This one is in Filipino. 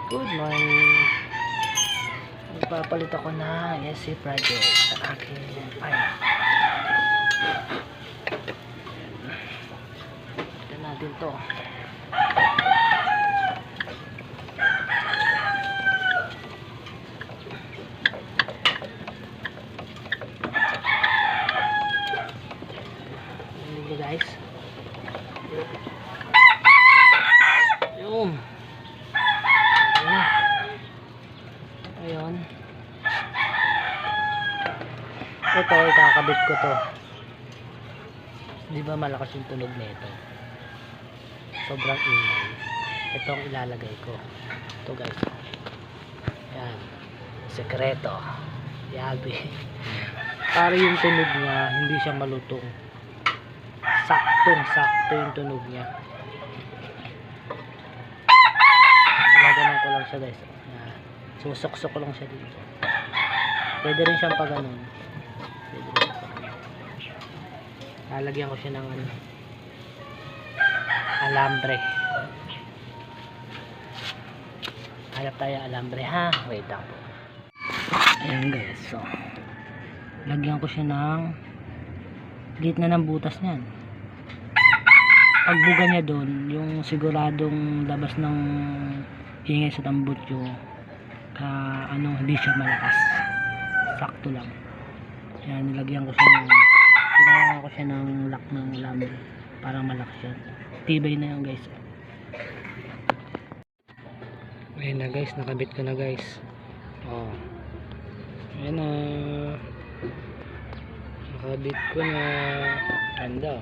Good morning. Magpapalit ako ng SC project sa akin. Ay. Ito natin to. Hindi guys. Yun. Ayun. Ito, ikakabit ko to. Di ba malakas yung tunog nito? Sobrang ingay. Ito ang ilalagay ko. Ito guys. Yan. Sekreto. Yabi. Para yung tunog niya, hindi siya malutong. Saktong-sakto yung tunog niya. Gaganon ko lang siya guys. Yan. Susuksok ko lang siya dito. Pwede rin siyang pag ganun. Pwede rin siyang pag ganun. Lalagyan ko siya ng ano, alambre. Hanap tayo alambre ha. Wait lang po. Ayan guys. So, lagyan ko siya ng gitna ng butas niyan. Pagbuga niya doon, yung siguradong labas ng ingay sa tambutso, hindi siya malakas. Sakto lang. Yan, nilagyan ko siya ng lock ng alambre para malakas siya. Tibay na yan guys. Ayan na guys, nakabit ko na guys. Oh. Ayan na. Nakabit ko na. Ganda.